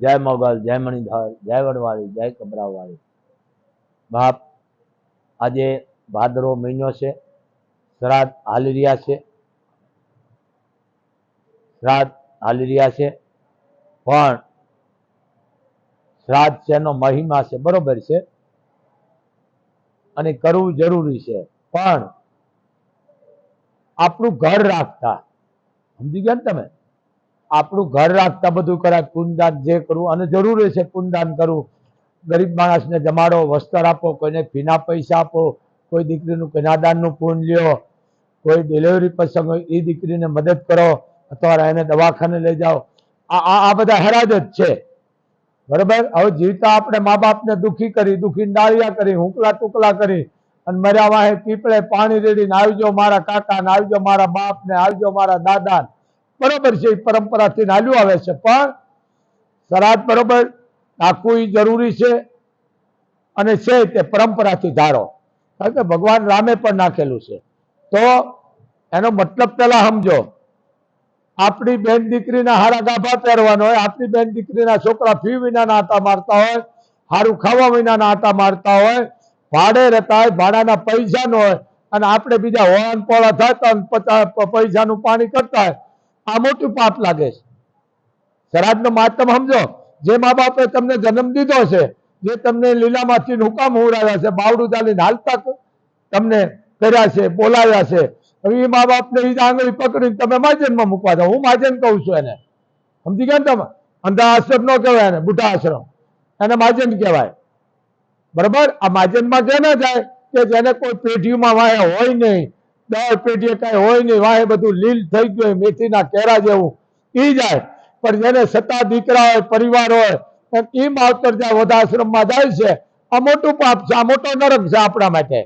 જય મોગલ, જય મણિધર, જય વડવાળી, જય કબરાવાળી। બાપ, આજે ભાદરવો મહિનો છે, શ્રાદ્ધ હાલી રહ્યા છે, પણ શ્રાદ્ધ છે એનો મહિમા છે, બરોબર છે, અને કરવું જરૂરી છે, પણ આપણું ઘર રાખતા, સમજી ગયા ને તમે? આપણું ઘર રાખતા બધું કરાય, પુણ્યદાન જે કરવું, અને જરૂરી છે પુણ્યદાન કરવું। ગરીબ માણસને જમાડો, વસ્ત્ર આપો, કોઈને ફીના પૈસા આપો, કોઈ દીકરીનું કન્યાદાનનું પુણ્ય લ્યો, કોઈ ડિલિવરી પ્રસંગ હોય એ દીકરીને મદદ કરો, અથવા એને દવાખાને લઈ જાઓ। આ બધા હરાજ જ છે, બરોબર। હવે જીવતા આપણે મા બાપને દુખી કરી, દુખી ડાળિયા કરી, હુંકલા ટુકલા કરી, અને મર્યા વાહે પીપળે પાણી રેડીને આવજો મારા કાકા ને, આવજો મારા બાપ ને, આવજો મારા દાદા, બરોબર છે, એ પરંપરાથી હાલ્યું આવે છે, પણ શ્રાદ્ધ બરોબર રાખવું એ જરૂરી છે, અને છે તે પરંપરાથી ધારો, કારણ કે ભગવાન રામે પણ નાખેલું છે। તો એનો મતલબ પેલા સમજો। આપણી બેન દીકરીના હારા ગાભા પહેરવાનો હોય, આપણી બેન દીકરીના છોકરા ફી વિનાના આટા મારતા હોય, સારું ખાવા વિનાના આટા મારતા હોય, ભાડે રહેતા હોય, ભાડાના પૈસા ન હોય, અને આપણે બીજા હોવાન પોળા થતા પૈસાનું પાણી કરતા હોય, આ મોટું પાપ લાગે છે। શ્રાદ્ધનો મહત્તમ સમજો। જે મા બાપે તમને જન્મ દીધો છે, જે તમને લીલામાંથી હુકામ હુરાવ્યા છે, બાવડું ચાલીને હાલતા તમને કર્યા છે, બોલાવ્યા છે, હવે એ મા બાપને એ આંગળી પકડીને તમે માજનમાં મૂકવા દો। હું માજન કહું છું એને, સમજી ગયા ને તમે? અંધા આશ્રમ ન કહેવાય એને, બુઢા આશ્રમ, એને માજન કહેવાય, બરોબર। આ માજનમાં કેને જાય કે જેને કોઈ પેઢીમાં વાહે હોય નહીં, 10 પેઢીએ કઈ હોય નહીં, વાહે બધું લીલ થઈ ગયું, મેથીના કેરા જેવું, એ જાય। પણ જેને સત્તા દીકરા હોય, પરિવાર હોય, એ માવતર જ્યાં વૃદ્ધાશ્રમમાં જાય છે, આ મોટું પાપ છે, આ મોટો નરક છે આપણા માટે,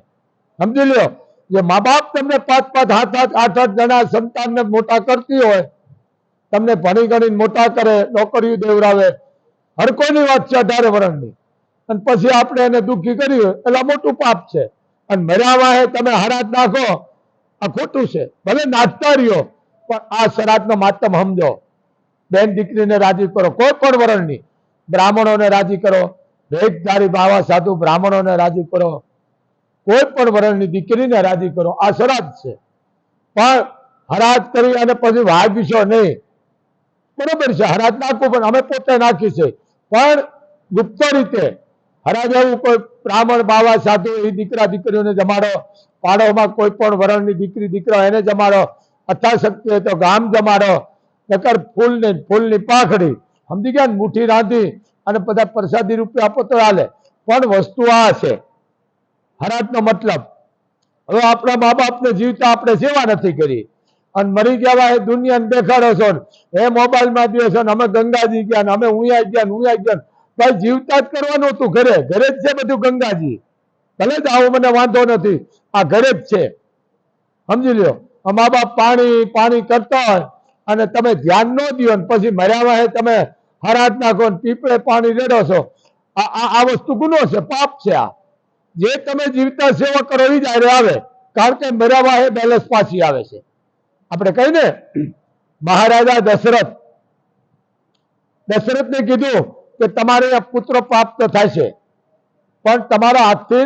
સમજી લ્યો। જે મા બાપ તમને 5-5, 7-7, 8-8 જણા સંતાનને મોટા કરતી હોય, તમને ભણી ગણીને મોટા કરે, નોકરીઓ દેવડાવે, હર કોઈની વાત છે 18 વર્ષની, અને પછી આપણે એને દુઃખી કર્યું એટલે મોટું પાપ છે। અને મર્યા વાહે તમે હરાજ નાખો, આ ખોટું છે। ભલે નાચતા રહ્યો, પણ આ શ્રાદ્ધનો મહત્તમ સમજો। બેન દીકરીને રાજી કરો, કોઈ પણ વર્ણની, બ્રાહ્મણોને રાજી કરો, ભેખધારી બાવા સાધુ બ્રાહ્મણોને રાજી કરો, કોઈ પણ વર્ણની દીકરીને રાજી કરો, આ શ્રાદ્ધ છે। પણ હરાજ કરી અને પછી વાગીશો નહીં, બરોબર છે, હરાજ નાખવું, પણ અમે પોતે નાખી છે, પણ ગુપ્ત રીતે હરાજ એવું કોઈ બ્રાહ્મણ બાવા સાધુ એ દીકરા દીકરીઓને જમાડો, પાડોમાં કોઈ પણ વર્ણની દીકરી દીકરા એને જમાડો, અથાશક્તિ હોય તો ગામ જમાડો, નકર ફૂલની પાંખડી, સમજી ગયા ને, મુઠ્ઠી રાંધી અને બધા પ્રસાદી રૂપે આપો તો હાલે, પણ વસ્તુ આ છે હરાજનો મતલબ। હવે આપણા મા બાપને જીવતા આપણે સેવા નથી કરી, અને મરી ગયા એ દુનિયાને દેખાડો છો, એ મોબાઈલમાં દો છો, અમે ગંગાજી ગયા, અમે ઉયા ગયા, ભાઈ જીવતા જ કરવાનું હતું, ઘરે જ છે બધું ગંગાજી, ભલે જ આવું મને વાંધો નથી, આ ઘરે જ છે, સમજી લ્યો। મા બાપ પાણી કરતા હોય અને તમે ધ્યાન ન દો, પછી મર્યા વાહે તમે હરાજ નાખો, પીપળે પાણી રેડો છો, આ વસ્તુ ગુનો છે, પાપ છે। આ જે તમે જીવતા સેવા કરો એ જ આવે, કારણ કે મર્યા વાહે બેલેન્સ પાછી આવે છે। આપણે કહીને મહારાજા દશરથને કીધું કે તમારે પુત્ર પ્રાપ્ત થાય છે, પણ તમારા હાથથી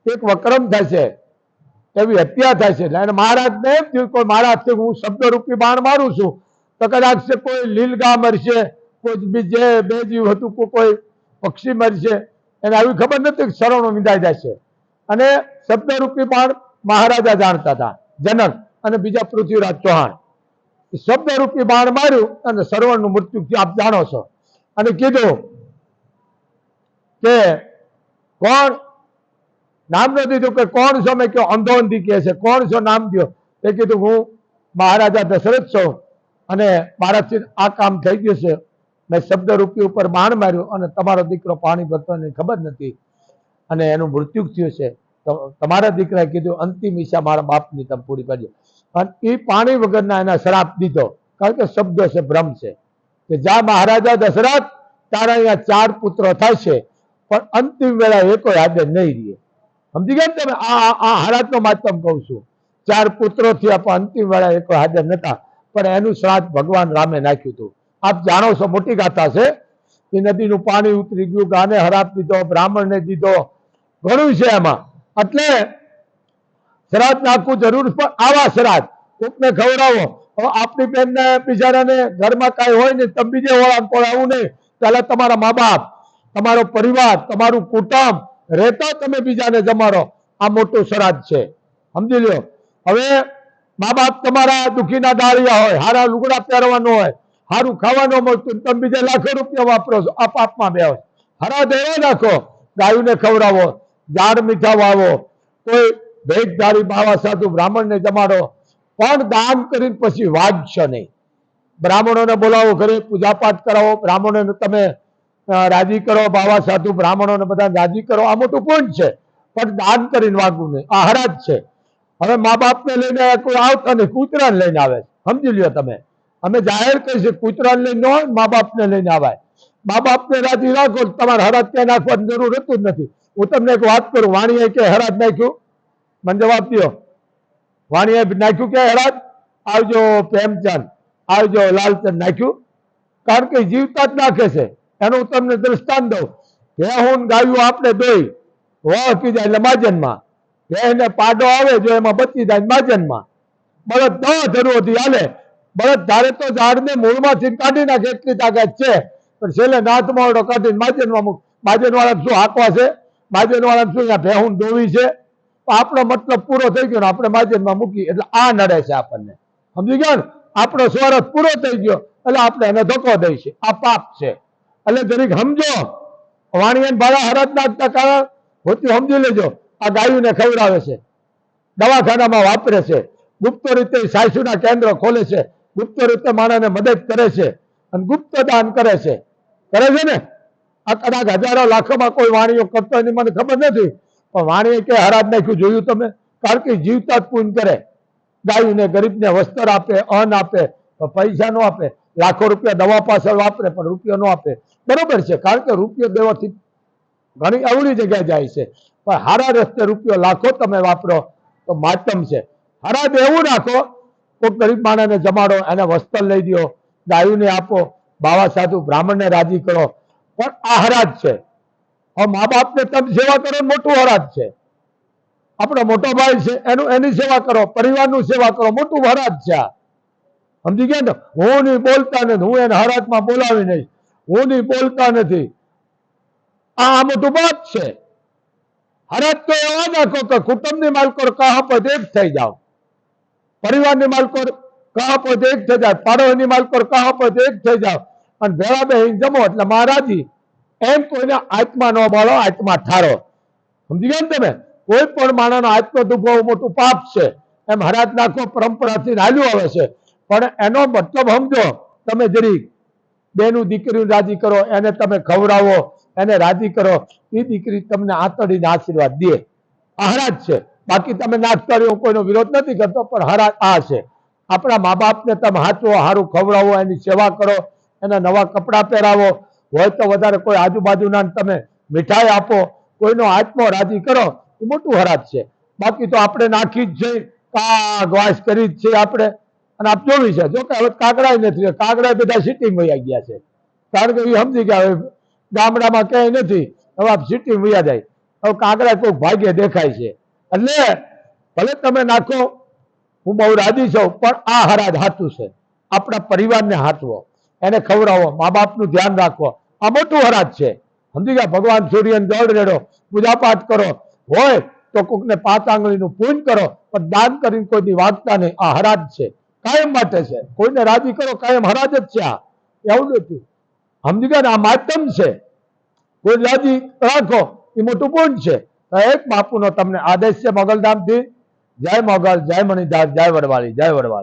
એક વક્રમ થાય છે, એવી હત્યા થાય છે, એટલે મહારાજને એમ થયું કોઈ મારા હાથથી હું શબ્દરૂપી બાણ મારું છું તો કદાચ કોઈ લીલગા મરશે, કોઈ બીજે બે જીવ હતું, કોઈ પક્ષી મરશે, એને આવી ખબર નથી કે શરણો વિંધાઈ જાય છે, અને શબ્દરૂપી બાણ મહારાજા જાણતા હતા, જનક અને બીજા પૃથ્વીરાજ ચૌહાણ, શબ્દરૂપી બાણ માર્યું અને સર્વણનું મૃત્યુ થયું, આપ જાણો છો। અને કીધું કે કોણ, નામ ન દીધું કે કોણ છો, મેં કયો અંધો અંધી કહે છે, કોણ છો નામ દો, એ કીધું હું મહારાજા દશરથ છું, અને મારાથી આ કામ થઈ ગયું છે, મેં શબ્દરૂપી ઉપર બાણ માર્યું, અને તમારો દીકરો પાણી ભરતોની ખબર નથી અને એનું મૃત્યુ થયું છે, તો તમારા દીકરાએ કીધું અંતિમ ઈચ્છા મારા બાપની તમે પૂરી કરજો, અને એ પાણી વગરના એના શ્રાપ દીધો, કારણ કે શબ્દો છે, ભ્રમ છે, કે જા મહારાજા દશરથ તારા અહીંયા 4 પુત્રો થાય છે, પણ અંતિમ વેળા એ કોઈ હાજર નહીં રહે, સમજી ગયા તમે? આ હરાજનો મહત્તમ કહું છું, 4 પુત્રો થયા પણ અંતિમ વેળા એ કોઈ હાજર નતા, પણ એનું શ્રાદ્ધ ભગવાન રામે નાખ્યું હતું, આપ જાણો છો, મોટી ગાથા છે। એ નદીનું પાણી ઉતરી ગયું, ગાને હરાપ દીધો, બ્રાહ્મણને દીધો, ઘણું છે એમાં. એટલે શ્રાદ્ધ નાખવું જરૂર, પણ આવા શ્રાદ્ધ કોકને ખવડાવો. હવે આપણી બેનને બિચારાને ઘરમાં કાંઈ હોય ને તમે બીજે વળાંક પડાવવું નહીં. પહેલા તમારા મા બાપ, તમારો પરિવાર, તમારું કુટુંબ રહેતા તમે બીજાને જમાડો. આ મોટું શ્રાદ્ધ છે, સમજી લ્યો. હવે મા બાપ તમારા દુખીના ડાળિયા હોય, હારા લુગડા પહેરવાનું હોય, સારું ખાવાનું મળતું, તમે બીજા લાખો રૂપિયા વાપરો છો, આ પાપમાં બે હરા દેવા નાખો. ગાયોને ખવડાવો, ઝાડ મીઠા વાવો, કોઈ ભેટધારી બાવા સાધુ બ્રાહ્મણને જમાડો, પણ દાન કરીને પછી વાગશો નહીં. બ્રાહ્મણોને બોલાવો, ઘરે પૂજાપાઠ કરાવો, બ્રાહ્મણોને તમે રાજી કરો, બાવા સાધુ બ્રાહ્મણોને બધા રાજી કરો. આ મોટું પુણ્ય છે, પણ દાન કરીને વાગવું નહીં, આ હરાજ છે. હવે મા બાપને લઈને કોઈ આવતા નહીં, કૂતરાને લઈને આવે, સમજી લ્યો તમે. અમે જાહેર કહીશું, કૂતરાને લઈને ન હોય, મા બાપને લઈને આવાય. મા બાપને રાજી રાખો, તમારે હરાજ ક્યાં નાખવાની જરૂર હતું જ નથી. હું તમને એક વાત કરું, વાણીએ કે હરાજ નાખ્યું? મને જવાબ દો, વાણીએ નાખ્યું કે હરાજ? આવજો પ્રેમચંદ, આવજો લાલચંદ, નાખ્યું? કારણ કે જીવતા જ નાખે છે. એનું હું તમને દ્રષ્ટાંત દઉં. હું ગાયું આપણે દોઈ વળકી જાય એટલે માજનમાં, એને પાડો આવે જો એમાં બચી જાય માજનમાં. બળદ દવા જરૂરથી હાલે, બળદ ધારે તો ઝાડને મૂળમાંથી કાઢી નાખે એટલી તાકાત છે, પણ છેલ્લે નાથ મોરડો કાઢીને માજનમાં મૂક. માજન વાળા શું હાંકવા છે? માજન વાળા શું ભેહું દોવી છે? આપણો મતલબ પૂરો થઈ ગયો ને આપણે માજનમાં મૂકી, એટલે આ નડે છે આપણને, સમજી ગયા ને? આપણો સ્વરથ પૂરો થઈ ગયો એટલે આપણે એને ધક્કો દઈશું, આ પાપ છે. એટલે જરીક સમજો. વાણિયા ભાડા હરાજ નાખતા કારણ હોતી સમજી લેજો. આ ગાયોને ખવડાવે છે, દવાખાનામાં વાપરે છે, ગુપ્ત રીતે સાસુના કેન્દ્ર ખોલે છે, ગુપ્ત રીતે માણસને મદદ કરે છે, અને ગુપ્ત દાન કરે છે ને? આ કદાચ હજારો લાખોમાં કોઈ વાણીઓ કરતો એની મને ખબર નથી, પણ વાણીએ કે હરાજ નાખ્યું જોયું તમે? કારણ કે જીવતા જ પૂન કરે. ગાયોને ગરીબને વસ્ત્ર આપે, અન્ન આપે, પૈસા નો આપે. લાખો રૂપિયા દવા પાછળ વાપરે પણ રૂપિયો ન આપે, બરોબર છે, કારણ કે રૂપિયો દેવાથી ઘણી અવળી જગ્યાએ જાય છે. પણ હારા રસ્તે રૂપિયો લાખો તમે વાપરો તો માતમ છે. હરાજ એવું નાખો, કોઈ ગરીબ માણસને જમાડો, એને વસ્ત્ર લઈ દો, ગાયોને આપો, બાવા સાધુ બ્રાહ્મણને રાજી કરો, પણ આ હરાજ છે. હવે મા બાપને તમે સેવા કરો, મોટું હરાજ છે. આપણો મોટો ભાઈ છે એની સેવા કરો, પરિવારનું સેવા કરો, મોટું હરાજ છે આ, સમજી ગયા ને? હું નહીં બોલતા નથી, હું એને હરાજમાં બોલાવી નહીં, હું નહીં બોલતા નથી, આ મોટું પાપ છે. હરાજ તો એવા નાખો કે કુટુંબની માલકો કહા પર એક થઈ જાઓ, પરિવારની માલકો કહા પર એક થઈ જાય, પાડોશની માલકો કહા પર એક થઈ જાઓ, અને ભેળા બેહીને જમો એટલે મહારાજી. એમ કોઈને આત્મા ન બાળો, આત્મા ઠારો, સમજી ગયા ને તમે? કોઈ પણ માણસનો આત્મા દુભાવ મોટું પાપ છે. એમ હરાજ નાખો પરંપરાથી હાલ્યું આવે છે, પણ એનો મતલબ સમજો. તમે જરી બેનું દીકરીને રાજી કરો, એને તમે ખવડાવો, એને રાજી કરો, એ દીકરી તમને આંતડીને આશીર્વાદ દે, આ હરાજ છે. બાકી તમે નાખતા રહ્યો, કોઈનો વિરોધ નથી કરતો, પણ હરાજ આ છે. આપણા મા બાપને તમે હાચવો, સારું ખવડાવો, એની સેવા કરો, એના નવા કપડાં પહેરાવો, હોય તો વધારે કોઈ આજુબાજુના તમે મીઠાઈ આપો, કોઈનો આત્મો રાજી કરો, એ મોટું હરાજ છે. બાકી તો આપણે નાખી જ છે, કાગ વાસ કરી જ છે આપણે. અને આપ જોવી છે, જો કે હવે કાગડા નથી, કાગડા બધા સિટી વયા ગયા છે, કારણ કે એ સમજી ગયા હવે ગામડામાં ક્યાંય નથી, હવે આપ સિટી વયા જાય. હવે કાગડા કોઈ ભાગ્ય દેખાય છે. એટલે ભલે તમે નાખો, હું બહુ રાજી છું, પણ આ હરાજ હાચું છે. આપણા પરિવારને હાચવો, એને ખવડાવો, મા બાપનું ધ્યાન રાખવો, આ મોટું હરાજ છે, સમજી ગયા? ભગવાન સૂર્યને જળ રેડો, પૂજાપાઠ કરો, હોય તો કોકને 5 આંગળીનું પૂન કરો, પણ દાન કરીને કોઈની વાગતા નહીં, આ હરાજ છે, કાયમ માટે છે. કોઈને રાજી કરો, કાયમ હરાજ જ છે. આ એવું નથી, સમજી ગયા ને? આ માધ્યમ છે. કોઈ રાજી રાખો એ મોટું પૂન છે. એક બાપુનો તમને આદેશ છે મોગલધામથી. જય મોગલ, જય મણિધાર, જય વડવાળી, જય વડવાળી.